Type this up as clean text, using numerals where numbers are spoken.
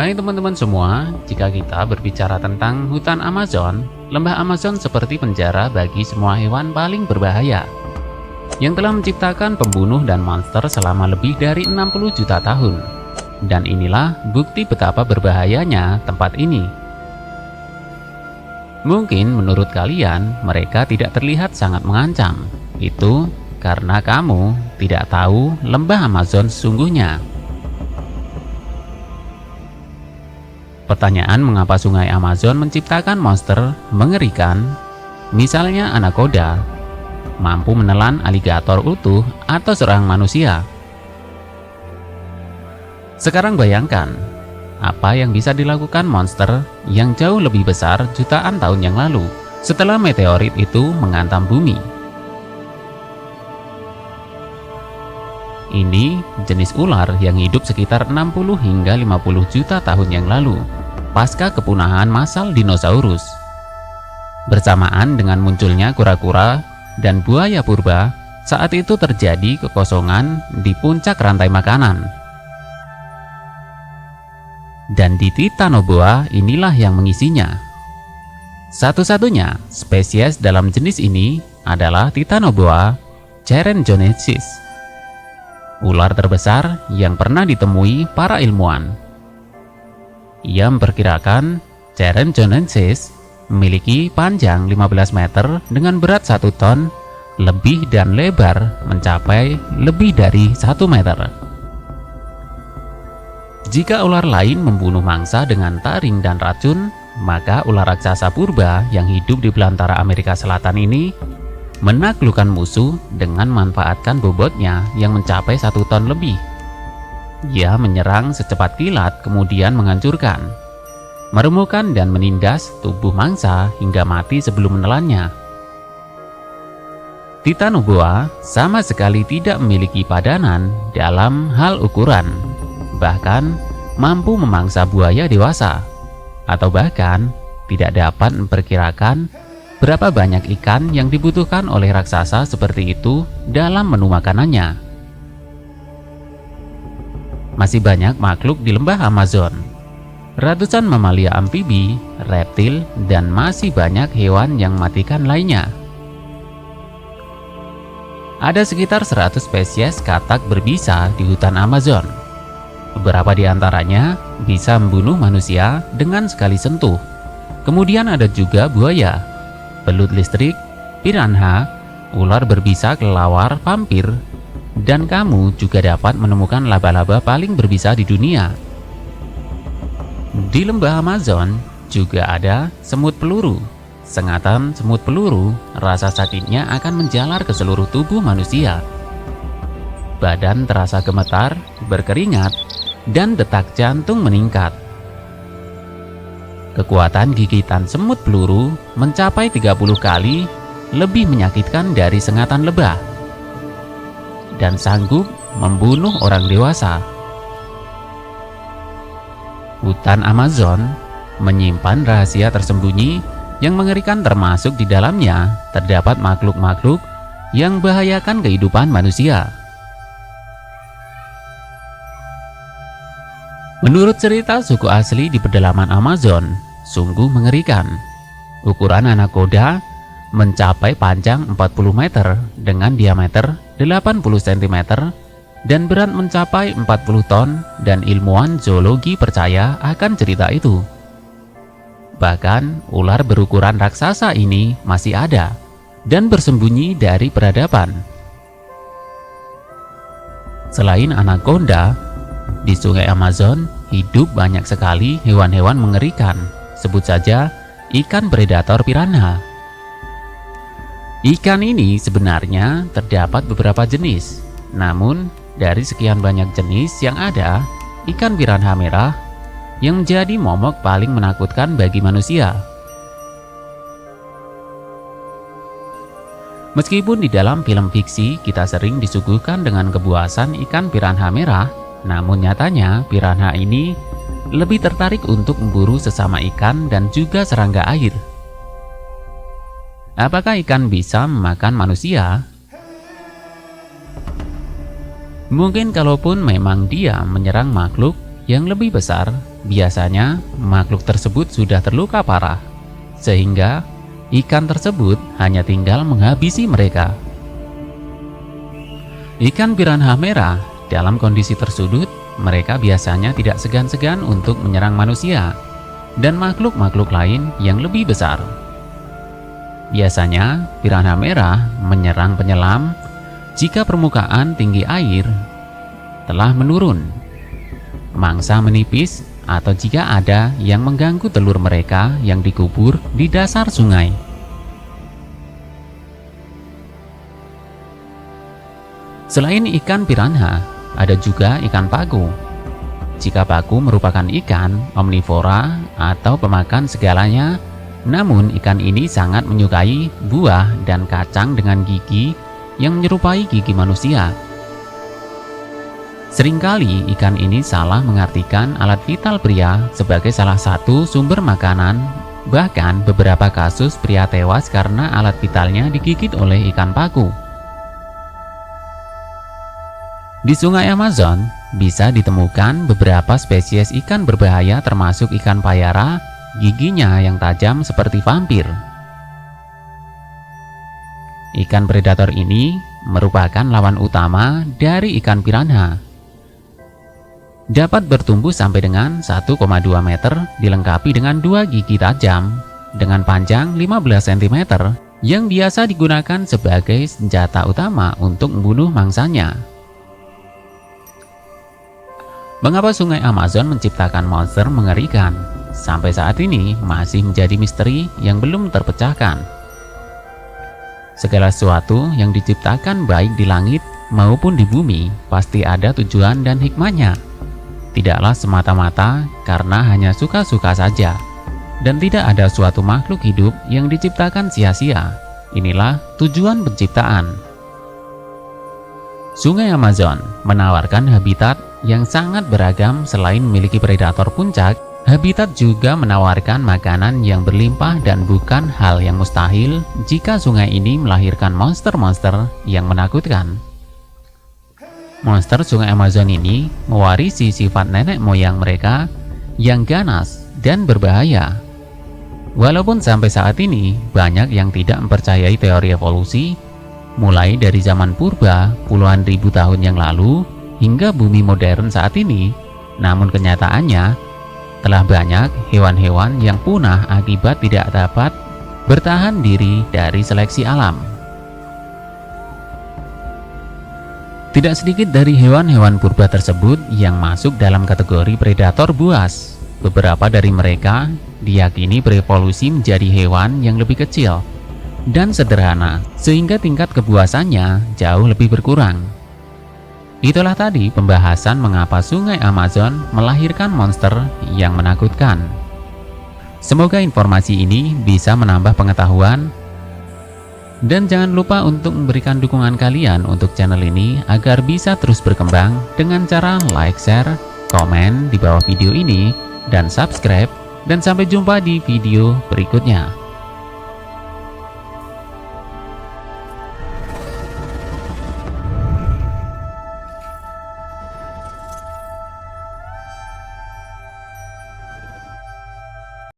Hai teman-teman semua, jika kita berbicara tentang hutan Amazon, lembah Amazon seperti penjara bagi semua hewan paling berbahaya yang telah menciptakan pembunuh dan monster selama lebih dari 60 juta tahun. Dan inilah bukti betapa berbahayanya tempat ini. Mungkin menurut kalian mereka tidak terlihat sangat mengancam. Itu karena kamu tidak tahu lembah Amazon sesungguhnya. Pertanyaan mengapa sungai Amazon menciptakan monster mengerikan, misalnya anaconda, mampu menelan aligator utuh atau serang manusia. Sekarang bayangkan, apa yang bisa dilakukan monster yang jauh lebih besar jutaan tahun yang lalu setelah meteorit itu menghantam bumi. Ini jenis ular yang hidup sekitar 60 hingga 50 juta tahun yang lalu, pasca kepunahan massal dinosaurus. Bersamaan dengan munculnya kura-kura dan buaya purba, saat itu terjadi kekosongan di puncak rantai makanan. Dan di Titanoboa inilah yang mengisinya. Satu-satunya spesies dalam jenis ini adalah Titanoboa cerynojeensis, ular terbesar yang pernah ditemui para ilmuwan. Ia memperkirakan cerynojeensis memiliki panjang 15 meter dengan berat 1 ton lebih dan lebar mencapai lebih dari 1 meter. Jika ular lain membunuh mangsa dengan taring dan racun, maka ular raksasa purba yang hidup di belantara Amerika Selatan ini menaklukkan musuh dengan memanfaatkan bobotnya yang mencapai 1 ton lebih. Ia menyerang secepat kilat kemudian menghancurkan, meremukkan dan menindas tubuh mangsa hingga mati sebelum menelannya. Titanoboa sama sekali tidak memiliki padanan dalam hal ukuran, bahkan mampu memangsa buaya dewasa, atau bahkan tidak dapat memperkirakan berapa banyak ikan yang dibutuhkan oleh raksasa seperti itu dalam menu makanannya. Masih banyak makhluk di lembah Amazon, ratusan mamalia amfibi, reptil, dan masih banyak hewan yang mematikan lainnya. Ada sekitar 100 spesies katak berbisa di hutan Amazon. Beberapa di antaranya bisa membunuh manusia dengan sekali sentuh. Kemudian ada juga buaya, belut listrik, piranha, ular berbisa kelelawar, vampir, dan kamu juga dapat menemukan laba-laba paling berbisa di dunia. Di lembah Amazon juga ada semut peluru. Sengatan semut peluru, rasa sakitnya akan menjalar ke seluruh tubuh manusia. Badan terasa gemetar, berkeringat, dan detak jantung meningkat. Kekuatan gigitan semut peluru mencapai 30 kali lebih menyakitkan dari sengatan lebah dan sanggup membunuh orang dewasa. Hutan Amazon menyimpan rahasia tersembunyi yang mengerikan, termasuk di dalamnya terdapat makhluk-makhluk yang membahayakan kehidupan manusia. Menurut cerita suku asli di pedalaman Amazon, sungguh mengerikan. Ukuran anaconda mencapai panjang 40 meter dengan diameter 80 cm dan berat mencapai 40 ton, dan ilmuwan zoologi percaya akan cerita itu. Bahkan ular berukuran raksasa ini masih ada dan bersembunyi dari peradaban. Selain anaconda, di sungai Amazon hidup banyak sekali hewan-hewan mengerikan. Sebut saja ikan predator piranha. Ikan ini sebenarnya terdapat beberapa jenis, namun dari sekian banyak jenis yang ada, ikan piranha merah yang menjadi momok paling menakutkan bagi manusia. Meskipun di dalam film fiksi kita sering disuguhkan dengan kebuasan ikan piranha merah, namun nyatanya piranha ini lebih tertarik untuk memburu sesama ikan dan juga serangga air. Apakah ikan bisa memakan manusia? Mungkin kalaupun memang dia menyerang makhluk yang lebih besar, biasanya makhluk tersebut sudah terluka parah, sehingga ikan tersebut hanya tinggal menghabisi mereka. Ikan piranha merah dalam kondisi tersudut, mereka biasanya tidak segan-segan untuk menyerang manusia dan makhluk-makhluk lain yang lebih besar. Biasanya, piranha merah menyerang penyelam jika permukaan tinggi air telah menurun, mangsa menipis, atau jika ada yang mengganggu telur mereka yang dikubur di dasar sungai. Selain ikan piranha, ada juga ikan paku. Jika paku merupakan ikan omnivora atau pemakan segalanya, namun ikan ini sangat menyukai buah dan kacang dengan gigi yang menyerupai gigi manusia. Seringkali ikan ini salah mengartikan alat vital pria sebagai salah satu sumber makanan. Bahkan beberapa kasus pria tewas karena alat vitalnya digigit oleh ikan paku. Di Sungai Amazon bisa ditemukan beberapa spesies ikan berbahaya termasuk ikan payara, giginya yang tajam seperti vampir. Ikan predator ini merupakan lawan utama dari ikan piranha. Dapat bertumbuh sampai dengan 1,2 meter, dilengkapi dengan 2 gigi tajam dengan panjang 15 cm yang biasa digunakan sebagai senjata utama untuk membunuh mangsanya. Mengapa Sungai Amazon menciptakan monster mengerikan? Sampai saat ini masih menjadi misteri yang belum terpecahkan. Segala sesuatu yang diciptakan baik di langit maupun di bumi pasti ada tujuan dan hikmahnya. Tidaklah semata-mata karena hanya suka-suka saja. Dan tidak ada suatu makhluk hidup yang diciptakan sia-sia. Inilah tujuan penciptaan. Sungai Amazon menawarkan habitat yang sangat beragam. Selain memiliki predator puncak, habitat juga menawarkan makanan yang berlimpah dan bukan hal yang mustahil jika sungai ini melahirkan monster-monster yang menakutkan. Monster Sungai Amazon ini mewarisi sifat nenek moyang mereka yang ganas dan berbahaya. Walaupun sampai saat ini banyak yang tidak mempercayai teori evolusi, mulai dari zaman purba puluhan ribu tahun yang lalu hingga bumi modern saat ini, namun kenyataannya telah banyak hewan-hewan yang punah akibat tidak dapat bertahan diri dari seleksi alam. Tidak sedikit dari hewan-hewan purba tersebut yang masuk dalam kategori predator buas. Beberapa dari mereka diyakini berevolusi menjadi hewan yang lebih kecil dan sederhana, sehingga tingkat kebuasannya jauh lebih berkurang. Itulah tadi pembahasan mengapa Sungai Amazon melahirkan monster yang menakutkan. Semoga informasi ini bisa menambah pengetahuan. Dan jangan lupa untuk memberikan dukungan kalian untuk channel ini agar bisa terus berkembang dengan cara like, share, komen di bawah video ini, dan subscribe. Dan sampai jumpa di video berikutnya.